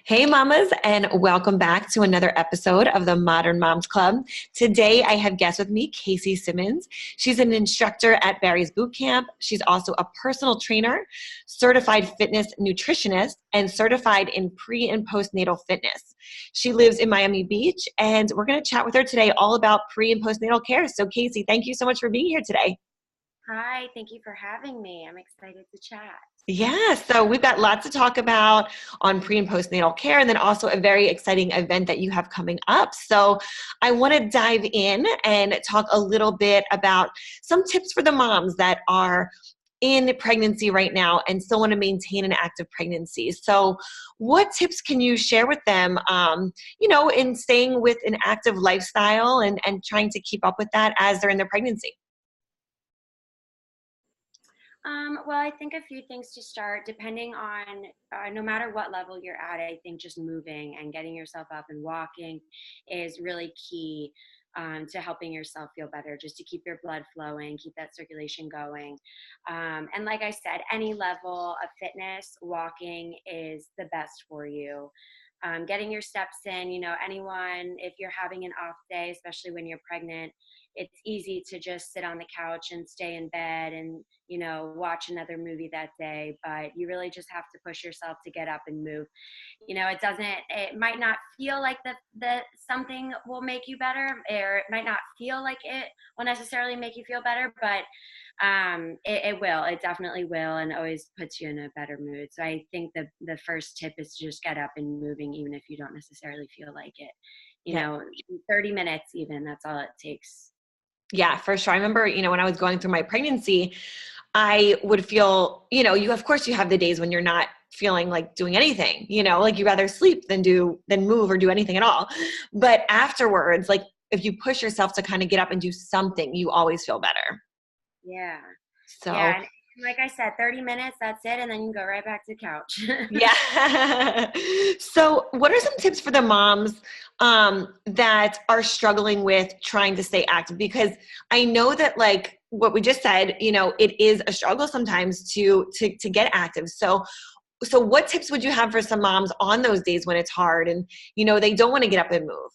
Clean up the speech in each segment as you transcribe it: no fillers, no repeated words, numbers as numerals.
Hey, mamas, and welcome back to another episode of the Modern Moms Club. Today, I have guest with me, Casey Simmons. She's an instructor at Barry's Bootcamp. She's also a personal trainer, certified fitness nutritionist, and certified in pre and postnatal fitness. She lives in Miami Beach, and we're going to chat with her today all about pre and postnatal care. So, Casey, thank you so much for being here today. Hi, thank you for having me. I'm excited to chat. Yeah, so we've got lots to talk about on pre and postnatal care, and then also a very exciting event that you have coming up. So I want to dive in and talk a little bit about some tips for the moms that are in pregnancy right now and still want to maintain an active pregnancy. So what tips can you share with them, in staying with an active lifestyle and trying to keep up with that as they're in their pregnancy? Well, I think a few things to start, depending on no matter what level you're at, I think just moving and getting yourself up and walking is really key to helping yourself feel better, just to keep your blood flowing, keep that circulation going. And like I said, any level of fitness, walking is the best for you. Getting your steps in, anyone, if you're having an off day, especially when you're pregnant, it's easy to just sit on the couch and stay in bed and watch another movie that day, but you really just have to push yourself to get up and move. It might not feel like the something will make you better, or it might not feel like it will necessarily make you feel better, but it definitely will, and always puts you in a better mood. So I think the first tip is to just get up and moving, even if you don't necessarily feel like it. Yeah. 30 minutes, even, that's all it takes. Yeah, for sure. I remember, when I was going through my pregnancy, I would feel, of course you have the days when you're not feeling like doing anything, like you rather sleep than move or do anything at all. But afterwards, like if you push yourself to kind of get up and do something, you always feel better. Yeah. So Yeah. And like I said, 30 minutes, that's it. And then you can go right back to the couch. yeah. So what are some tips for the moms that are struggling with trying to stay active? Because I know that, like what we just said, it is a struggle sometimes to get active. So what tips would you have for some moms on those days when it's hard and, they don't want to get up and move?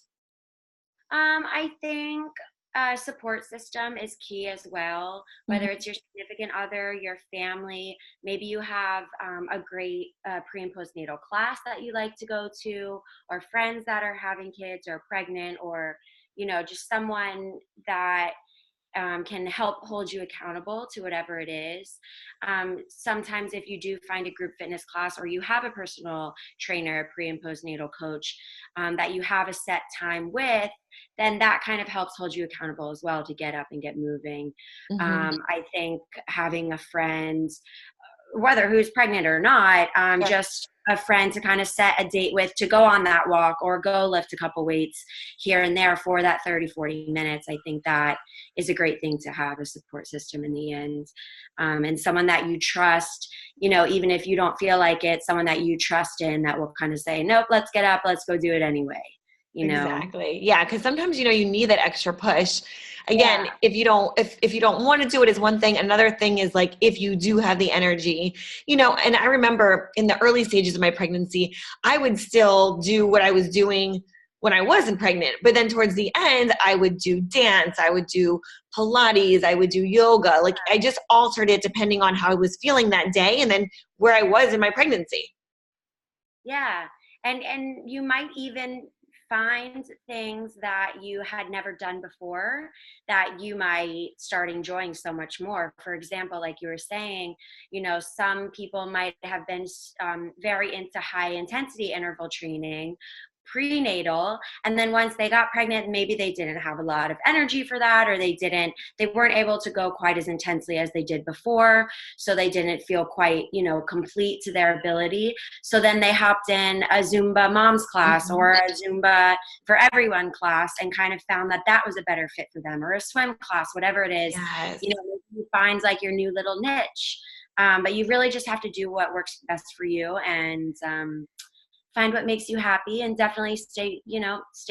I think a support system is key as well, whether Mhm. it's your significant other, your family. Maybe you have a great pre and postnatal class that you like to go to, or friends that are having kids or pregnant, or, just someone that can help hold you accountable to whatever it is. Sometimes if you do find a group fitness class, or you have a personal trainer, a pre and postnatal coach that you have a set time with, then that kind of helps hold you accountable as well to get up and get moving. Mhm. I think having a friend, whether who's pregnant or not, Yeah. just a friend to kind of set a date with, to go on that walk or go lift a couple weights here and there for that 30-40 minutes. I think that is a great thing to have, a support system in the end. And someone that you trust, even if you don't feel like it, someone that you trust in that will kind of say, nope, let's get up, let's go do it anyway. Exactly. Yeah, because sometimes you need that extra push. Yeah. Again, if you don't want to do it is one thing. Another thing is, like, if you do have the energy, and I remember in the early stages of my pregnancy, I would still do what I was doing when I wasn't pregnant. But then towards the end, I would do dance, I would do Pilates, I would do yoga. Like I just altered it depending on how I was feeling that day and then where I was in my pregnancy. Yeah. And you might even find things that you had never done before that you might start enjoying so much more. For example, like you were saying, some people might have been very into high intensity interval training prenatal, and then once they got pregnant, maybe they didn't have a lot of energy for that, or they weren't able to go quite as intensely as they did before, so they didn't feel quite complete to their ability. So then they hopped in a Zumba moms class Mhm. or a Zumba for everyone class, and kind of found that that was a better fit for them, or a swim class, whatever it is. Yes. You find like your new little niche. But you really just have to do what works best for you, and find what makes you happy, and definitely stay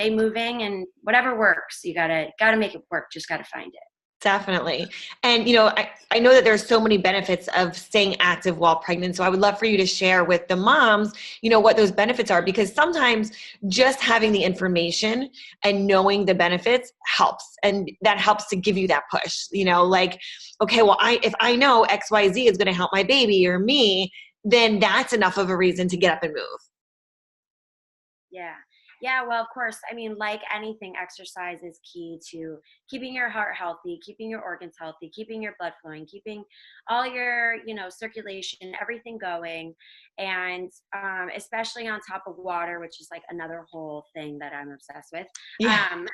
moving, and whatever works, you gotta make it work. Just gotta find it. Definitely. And, you know, I know that there's so many benefits of staying active while pregnant. So I would love for you to share with the moms, you know, what those benefits are, because sometimes just having the information and knowing the benefits helps. And that helps to give you that push, you know, like, okay, well, if I know XYZ is going to help my baby or me, then that's enough of a reason to get up and move. Yeah. Yeah, well, of course, I mean, like anything, exercise is key to keeping your heart healthy, keeping your organs healthy, keeping your blood flowing, keeping all your, circulation, everything going. And especially on top of water, which is like another whole thing that I'm obsessed with. Yeah.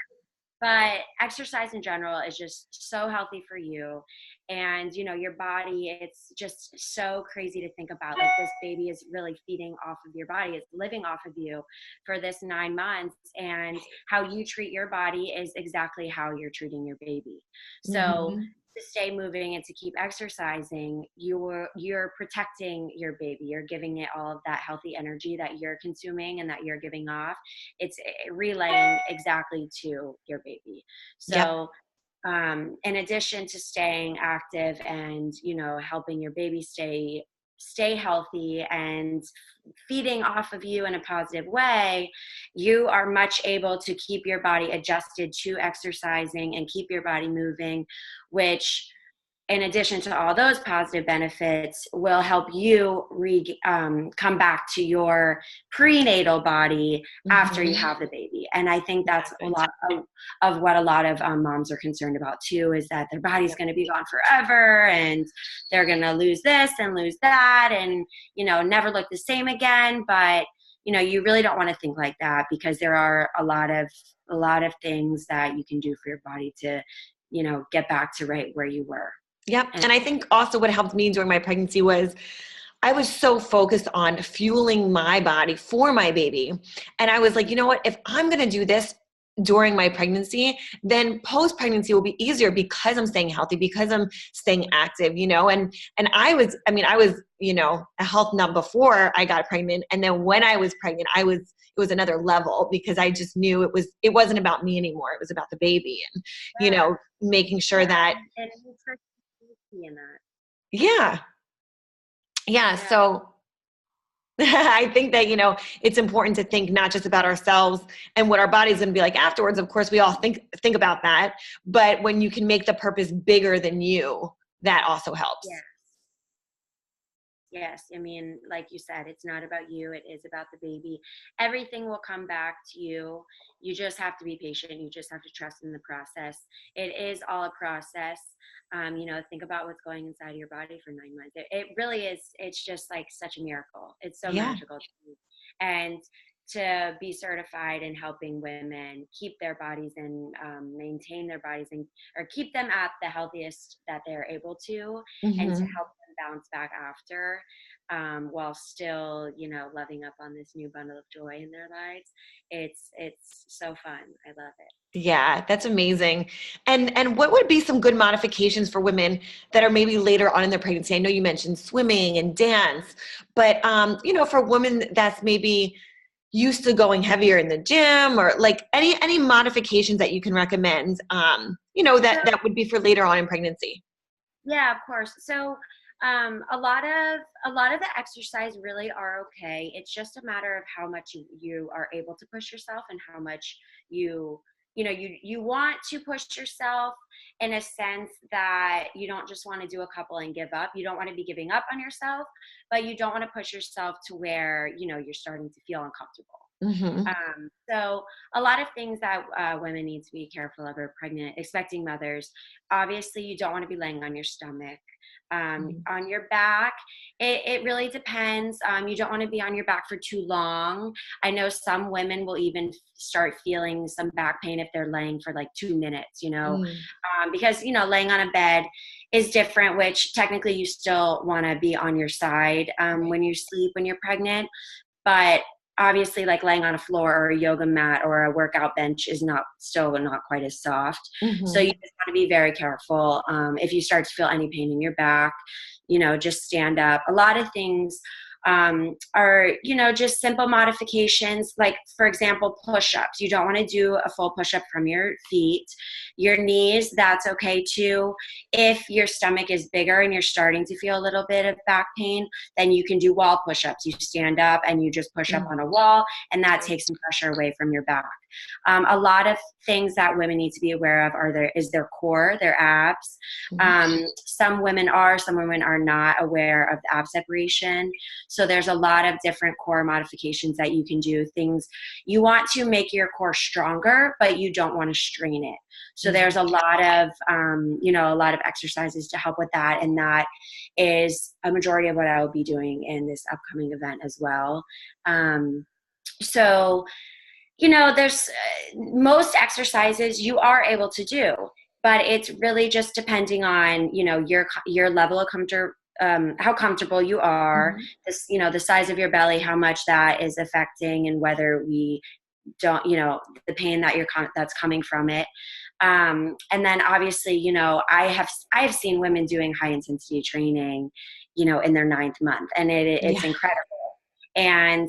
But exercise in general is just so healthy for you. And, your body, it's just so crazy to think about. Like, this baby is really feeding off of your body. It's living off of you for this 9 months. And how you treat your body is exactly how you're treating your baby. So Mm-hmm. to stay moving and to keep exercising, you're protecting your baby. You're giving it all of that healthy energy that you're consuming and that you're giving off. It's relaying exactly to your baby. Yep. So in addition to staying active and helping your baby stay healthy and feeding off of you in a positive way, you are much able to keep your body adjusted to exercising and keep your body moving, which, in addition to all those positive benefits, will help you come back to your prenatal body after you have the baby. And I think that's a lot of what a lot of moms are concerned about too, is that their body's going to be gone forever and they're going to lose this and lose that and, never look the same again. But, you really don't want to think like that, because there are a lot of things that you can do for your body to, get back to right where you were. Yep. And I think also what helped me during my pregnancy was I was so focused on fueling my body for my baby. And I was like, you know what, if I'm going to do this during my pregnancy, then post-pregnancy will be easier because I'm staying healthy, because I'm staying active, and I was, a health nut before I got pregnant. And then when I was pregnant, it was another level, because I just knew it wasn't about me anymore. It was about the baby and, making sure that. And in that. Yeah. Yeah. So I think that, it's important to think not just about ourselves and what our body's going to be like afterwards. Of course, we all think about that. But when you can make the purpose bigger than you, that also helps. Yeah. Yes. I mean, like you said, it's not about you. It is about the baby. Everything will come back to you. You just have to be patient. You just have to trust in the process. It is all a process. Think about what's going inside your body for 9 months. It really is. It's just like such a miracle. It's so magical to me. And to be certified in helping women keep their bodies and maintain their bodies or keep them at the healthiest that they're able to, and to help them bounce back after, while still, loving up on this new bundle of joy in their lives. It's so fun. I love it. Yeah, that's amazing. And what would be some good modifications for women that are maybe later on in their pregnancy? I know you mentioned swimming and dance, but for women that's maybe used to going heavier in the gym, or like any modifications that you can recommend, that would be for later on in pregnancy. Yeah, of course. So a lot of the exercise really are okay. It's just a matter of how much you are able to push yourself, and how much you want to push yourself, in a sense that you don't just want to do a couple and give up. You don't want to be giving up on yourself, but you don't want to push yourself to where, you're starting to feel uncomfortable. Mm-hmm. So a lot of things that women need to be careful of, are pregnant, expecting mothers. Obviously, you don't want to be laying on your stomach. On your back, it really depends. You don't want to be on your back for too long. I know some women will even start feeling some back pain if they're laying for like 2 minutes, because, laying on a bed is different, which technically you still want to be on your side when you sleep, when you're pregnant. But obviously, like laying on a floor or a yoga mat or a workout bench is not quite as soft. Mm-hmm. So you just want to be very careful. If you start to feel any pain in your back, just stand up. A lot of things are, just simple modifications. Like, for example, push-ups. You don't want to do a full push-up from your feet. Your knees, that's okay too. If your stomach is bigger and you're starting to feel a little bit of back pain, then you can do wall push-ups. You stand up and you just push up on a wall, and that takes some pressure away from your back. A lot of things that women need to be aware of is their core, their abs. Some women are not aware of the ab separation. So there's a lot of different core modifications that you can do. Things you want to make your core stronger, but you don't want to strain it. So there's a lot of, a lot of exercises to help with that. And that is a majority of what I will be doing in this upcoming event as well. There's most exercises you are able to do, but it's really just depending on, your level of comfort, how comfortable you are, the size of your belly, how much that is affecting, and whether we don't, the pain that's coming from it. And then obviously, I have seen women doing high intensity training, in their 9th month, and it's incredible. And,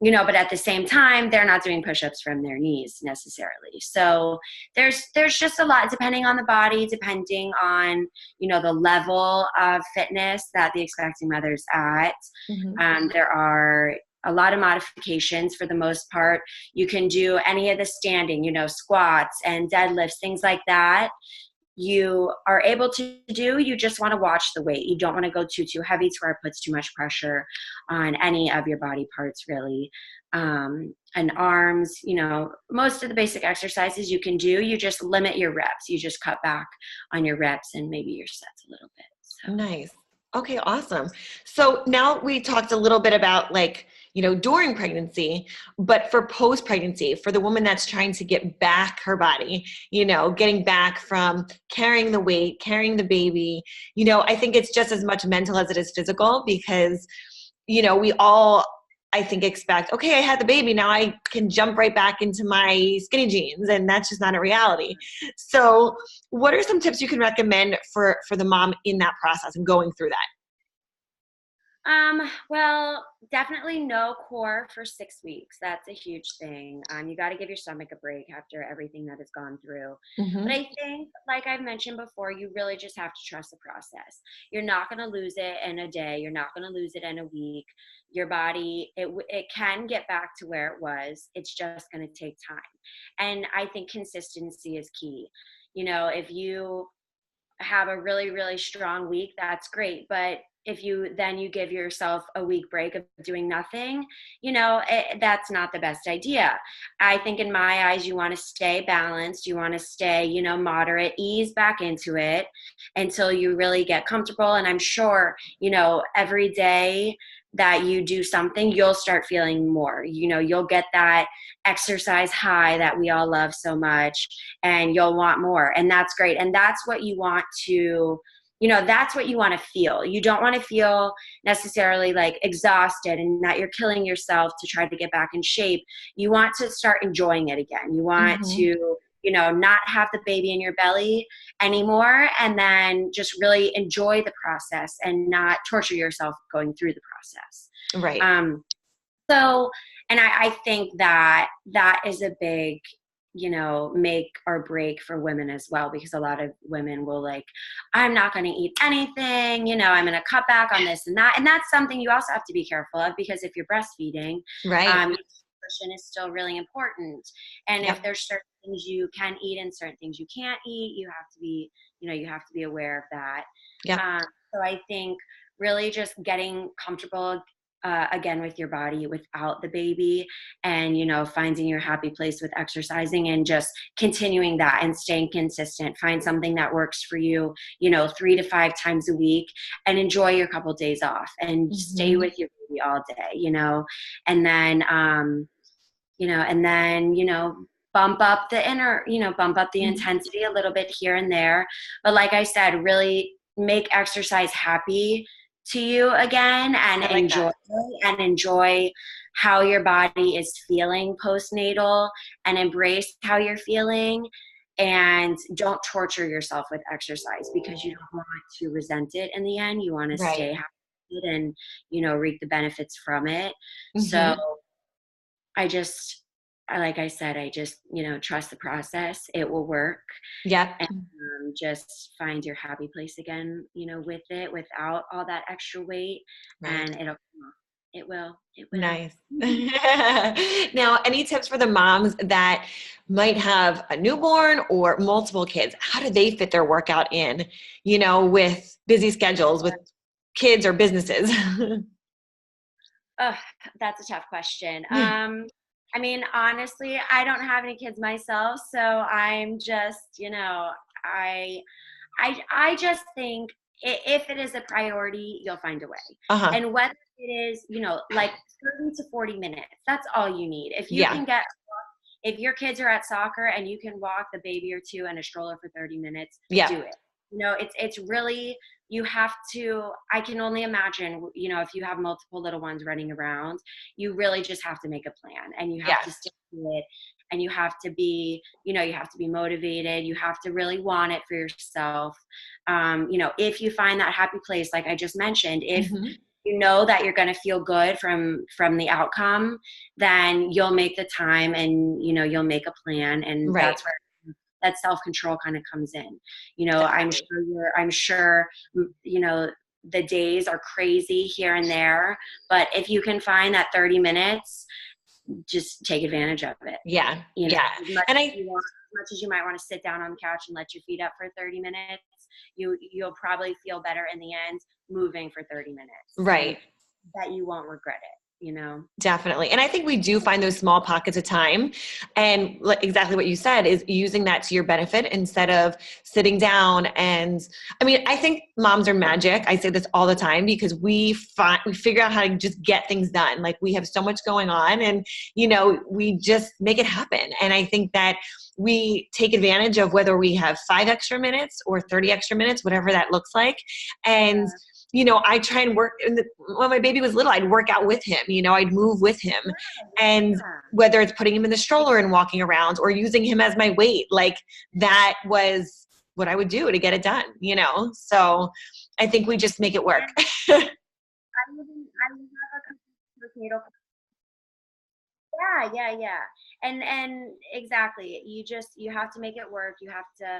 but at the same time, they're not doing push-ups from their knees necessarily. So there's just a lot, depending on the body, depending on, the level of fitness that the expecting mother's at. There are a lot of modifications. For the most part, you can do any of the standing, squats and deadlifts, things like that. You are able to do. You just want to watch the weight. You don't want to go too heavy to where it puts too much pressure on any of your body parts, really. And arms, most of the basic exercises you can do. You just limit your reps. You just cut back on your reps and maybe your sets a little bit. So. Nice. Okay, awesome. So now we talked a little bit about during pregnancy, but for post-pregnancy, for the woman that's trying to get back her body, getting back from carrying the weight, carrying the baby, I think it's just as much mental as it is physical, because, we all, I think, expect, okay, I had the baby, now I can jump right back into my skinny jeans, and that's just not a reality. So what are some tips you can recommend for the mom in that process and going through that? Well, definitely no core for 6 weeks. That's a huge thing. You got to give your stomach a break after everything that has gone through. But I think, like I've mentioned before, you really just have to trust the process. You're not going to lose it in a day. You're not going to lose it in a week. Your body, it can get back to where it was. It's just going to take time. And I think consistency is key. If you have a really, really strong week, that's great. But if you give yourself a week break of doing nothing, that's not the best idea. I think in my eyes, you want to stay balanced. You want to stay, moderate, ease back into it until you really get comfortable. And I'm sure, every day that you do something, you'll start feeling more. You'll get that exercise high that we all love so much, and you'll want more. And that's great. And that's what you want to, that's what you want to feel. You don't want to feel necessarily like exhausted and that you're killing yourself to try to get back in shape. You want to start enjoying it again. You want to, not have the baby in your belly anymore, and then just really enjoy the process and not torture yourself going through the process. Right. And I think that is a big, make or break for women as well, because a lot of women will I'm not going to eat anything, I'm going to cut back on this and that. And that's something you also have to be careful of, because if you're breastfeeding, right. Nutrition is still really important. And if there's certain things you can eat and certain things you can't eat, you have to be aware of that. So I think really just getting comfortable again with your body without the baby, and finding your happy place with exercising, and just continuing that and staying consistent. Find something that works for you 3 to 5 times a week, and enjoy your couple days off, and stay with your baby all day, and then bump up the intensity a little bit here and there. But like I said, really make exercise happy to you again, and enjoy how your body is feeling postnatal, and embrace how you're feeling, and don't torture yourself with exercise, because you don't want to resent it in the end. You want to stay happy and, reap the benefits from it. So Mm-hmm. like I said, I just, trust the process. It will work. Yep. And just find your happy place again, with it, without all that extra weight. Right. And it'll come off. It will. Nice. Now, any tips for the moms that might have a newborn or multiple kids? How do they fit their workout in, with busy schedules, with kids or businesses? Oh, that's a tough question. I mean, honestly, I don't have any kids myself, so I'm just, I just think if it is a priority, you'll find a way. Uh-huh. And whether it is, like 30 to 40 minutes, that's all you need. If you Yeah. can if your kids are at soccer and you can walk the baby or two in a stroller for 30 minutes, Yeah. do it. It's really, you have to, I can only imagine, if you have multiple little ones running around, you really just have to make a plan, and you have to Yes. stick to it, and you have to be, you have to be motivated. You have to really want it for yourself. If you find that happy place, like I just mentioned, if Mm-hmm. you know that you're going to feel good from the outcome, then you'll make the time, and you'll make a plan, and Right. that's where that self-control kind of comes in. Definitely. I'm sure the days are crazy here and there, but if you can find that 30 minutes, just take advantage of it. Yeah. Yeah. And As much as you might want to sit down on the couch and let your feet up for 30 minutes, you'll probably feel better in the end moving for 30 minutes. right. And that you won't regret it. Definitely. And I think we do find those small pockets of time, and exactly what you said is using that to your benefit instead of sitting down. And I mean, I think moms are magic. I say this all the time because we figure out how to just get things done. Like, we have so much going on, and, we just make it happen. And I think that we take advantage of whether we have 5 extra minutes or 30 extra minutes, whatever that looks like. And I try and work when my baby was little, I'd work out with him, I'd move with him. And whether it's putting him in the stroller and walking around or using him as my weight, like, that was what I would do to get it done, So I think we just make it work. I have a natal. Yeah. And exactly. You have to make it work. You have to,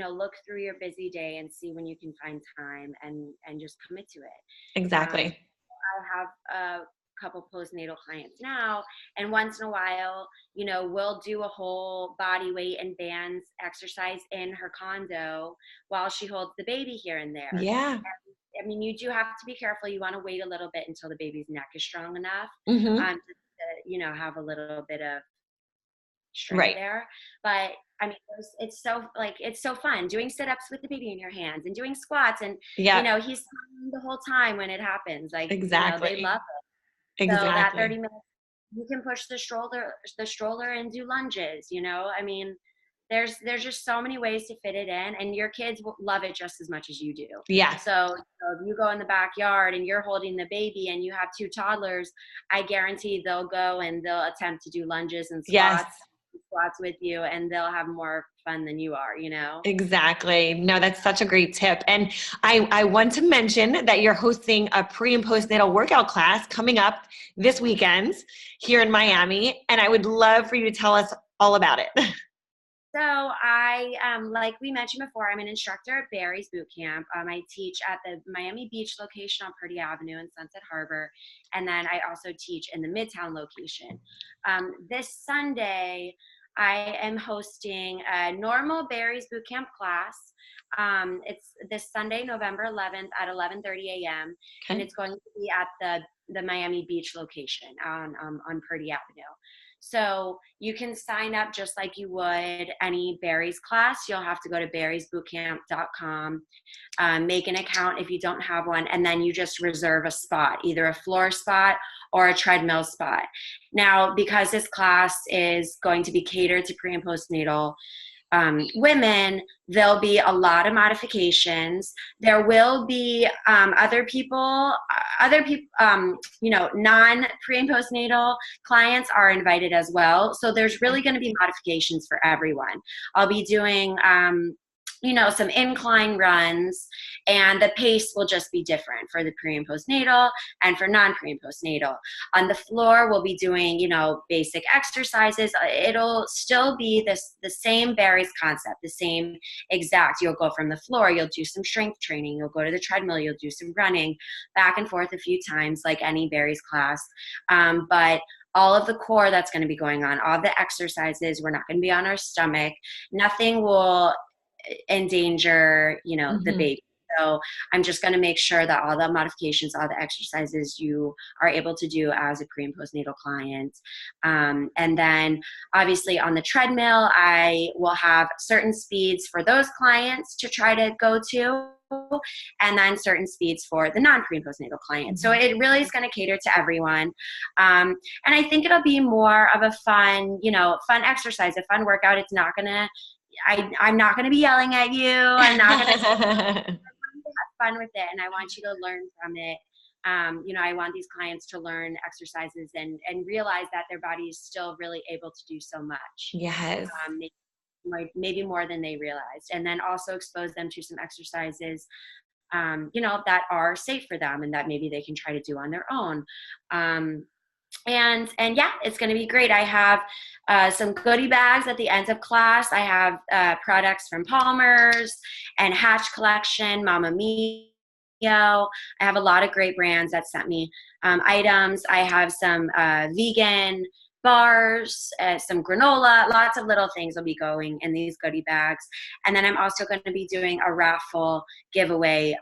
look through your busy day and see when you can find time, and just commit to it. Exactly. I have a couple postnatal clients now, and once in a while, we'll do a whole body weight and bands exercise in her condo while she holds the baby here and there. Yeah. I mean, you do have to be careful. You want to wait a little bit until the baby's neck is strong enough, Mm-hmm. to, have a little bit of strength Right. there. But I mean, it's so fun doing sit-ups with the baby in your hands, and doing squats, and Yeah. he's smiling the whole time when it happens. Like, Exactly. they love it. So that Exactly. 30 minutes, you can push the stroller and do lunges. I mean, there's just so many ways to fit it in, and your kids will love it just as much as you do. Yeah. So if you go in the backyard and you're holding the baby and you have 2 toddlers, I guarantee they'll go and they'll attempt to do lunges and Yes. squats with you, and they'll have more fun than you are. Exactly. No, that's such a great tip. And I want to mention that you're hosting a pre and postnatal workout class coming up this weekend here in Miami. And I would love for you to tell us all about it. So I, like we mentioned before, I'm an instructor at Barry's Bootcamp. I teach at the Miami Beach location on Purdy Avenue in Sunset Harbor. And then I also teach in the Midtown location. This Sunday, I am hosting a normal Barry's Bootcamp class. It's this Sunday, November 11th at 11:30 a.m. Okay. And it's going to be at the Miami Beach location on Purdy Avenue. So you can sign up just like you would any Barry's class. You'll have to go to barrysbootcamp.com, make an account if you don't have one, and then you just reserve a spot, either a floor spot or a treadmill spot. Now, because this class is going to be catered to pre and postnatal women, there'll be a lot of modifications. There will be other people, non pre and postnatal clients are invited as well. So there's really going to be modifications for everyone. I'll be doing some incline runs, and the pace will just be different for the pre and postnatal and for non-pre and postnatal. On the floor, we'll be doing, basic exercises. It'll still be the same Barry's concept, the same exact. You'll go from the floor, you'll do some strength training, you'll go to the treadmill, you'll do some running back and forth a few times like any Barry's class. But all of the core that's going to be going on, all the exercises, we're not going to be on our stomach. Nothing will endanger, the baby. So I'm just going to make sure that all the modifications, all the exercises you are able to do as a pre and postnatal client. And then obviously on the treadmill, I will have certain speeds for those clients to try to go to, and then certain speeds for the non-pre and postnatal clients. So it really is going to cater to everyone. And I think it'll be more of a fun exercise, a fun workout. It's not going to, I'm not going to be yelling at you. I'm not going to have fun with it, and I want you to learn from it. I want these clients to learn exercises and realize that their body is still really able to do so much. Yes. Maybe more than they realized, and then also expose them to some exercises, that are safe for them and that maybe they can try to do on their own. And yeah, it's going to be great. I have some goodie bags at the end of class. I have products from Palmer's and Hatch Collection, Mamma Mia. I have a lot of great brands that sent me items. I have some vegan bars, some granola, lots of little things will be going in these goodie bags. And then I'm also going to be doing a raffle giveaway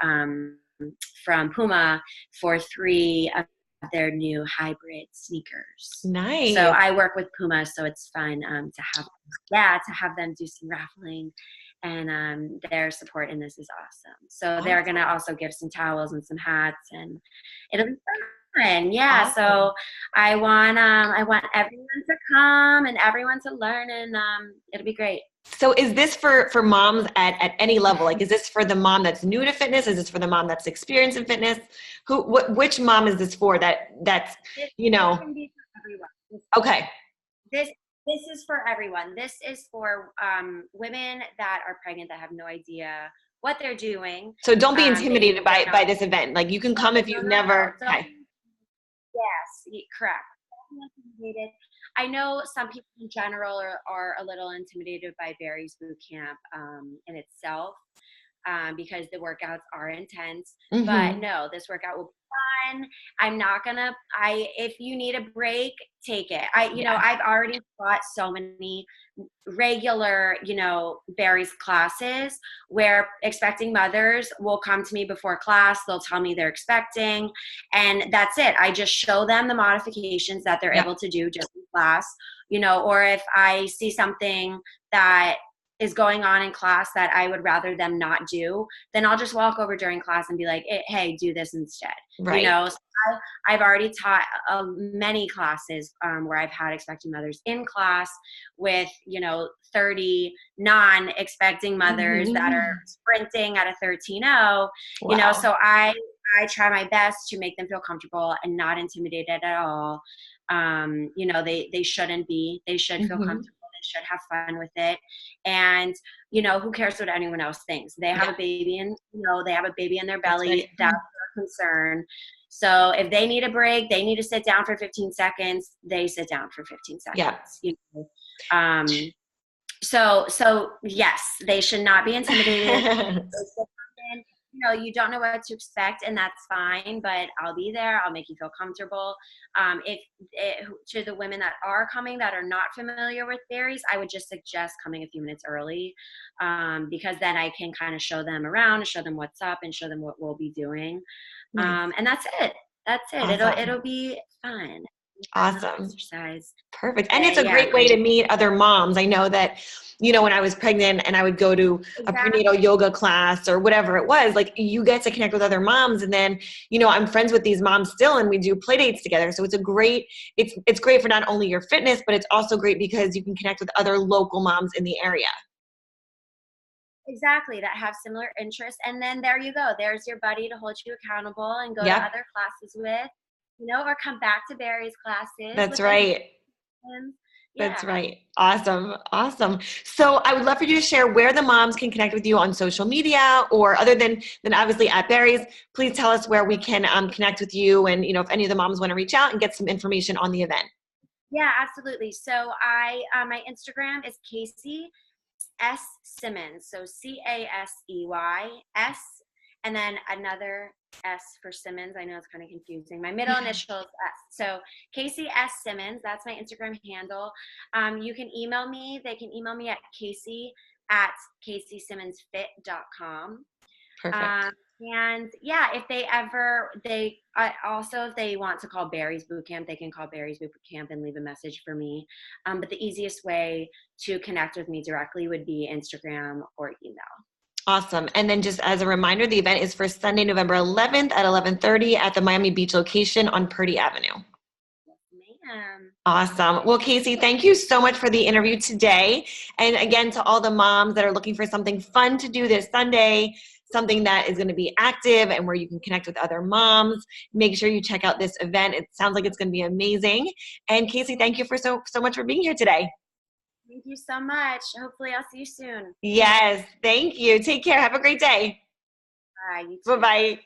from Puma for 3 of their new hybrid sneakers. Nice. So I work with Puma, so it's fun to have them do some raffling, and their support in this is awesome. So they're going to also give some towels and some hats, and it'll be fun. Yeah. Awesome. So I want everyone to come and everyone to learn, and it'll be great. So is this for moms at any level? Like, is this for the mom that's new to fitness? Is this for the mom that's experienced in fitness? Which mom is this for? This can be for everyone. Okay. This is for everyone. This is for women that are pregnant that have no idea what they're doing. So don't be intimidated by this event. Like, you can come if you've never. Okay. Yes, correct. Intimidated. I know some people in general are a little intimidated by Barry's Bootcamp in itself, because the workouts are intense. Mm-hmm. But no, this workout will be fun. If you need a break, take it. I've already taught so many regular, Barry's classes where expecting mothers will come to me before class. They'll tell me they're expecting, and that's it. I just show them the modifications that they're able to do just in class, or if I see something that is going on in class that I would rather them not do, then I'll just walk over during class and be like, hey, do this instead. Right. So I've already taught many classes where I've had expecting mothers in class with, 30 non-expecting mothers that are sprinting at a 13.0, Wow. So I try my best to make them feel comfortable and not intimidated at all. They shouldn't be. They should feel comfortable. Should have fun with it, and who cares what anyone else thinks? They have a baby, and they have a baby in their belly. That's their concern. So if they need a break, they need to sit down for 15 seconds. They sit down for 15 seconds. Yeah. So yes, they should not be intimidated. You don't know what to expect, and that's fine, but I'll be there. I'll make you feel comfortable. To the women that are coming that are not familiar with Barry's, I would just suggest coming a few minutes early, because then I can kind of show them around and show them what's up and show them what we'll be doing. Nice. And that's it. Awesome. It'll be fun. Awesome. Exercise. Perfect. And it's a great way to meet other moms. I know that, when I was pregnant and I would go to a prenatal yoga class or whatever it was, like, you get to connect with other moms. And then, I'm friends with these moms still, and we do play dates together. So it's it's great for not only your fitness, but it's also great because you can connect with other local moms in the area. Exactly, that have similar interests. And then there you go. There's your buddy to hold you accountable and go to other classes with, or come back to Barry's classes. That's right. Yeah. That's right. Awesome. Awesome. So I would love for you to share where the moms can connect with you on social media, or other than obviously at Barry's, please tell us where we can connect with you, and, if any of the moms want to reach out and get some information on the event. Yeah, absolutely. So my Instagram is Casey S Simmons. So Caseys, and then another S for Simmons. I know it's kind of confusing. My middle initial is S. So Casey S Simmons. That's my Instagram handle. You can email me. They can email me at casey@caseysimmonsfit.com. Perfect. And yeah, if they also, if they want to call Barry's Bootcamp, they can call Barry's Bootcamp and leave a message for me. But the easiest way to connect with me directly would be Instagram or email. Awesome. And then just as a reminder, the event is for Sunday, November 11th at 11:30 at the Miami Beach location on Purdy Avenue. Ma'am. Awesome. Well, Casey, thank you so much for the interview today. And again, to all the moms that are looking for something fun to do this Sunday, something that is going to be active and where you can connect with other moms, make sure you check out this event. It sounds like it's going to be amazing. And Casey, thank you for so much for being here today. Thank you so much. Hopefully I'll see you soon. Yes, thank you. Take care. Have a great day. Bye. You too. Bye-bye.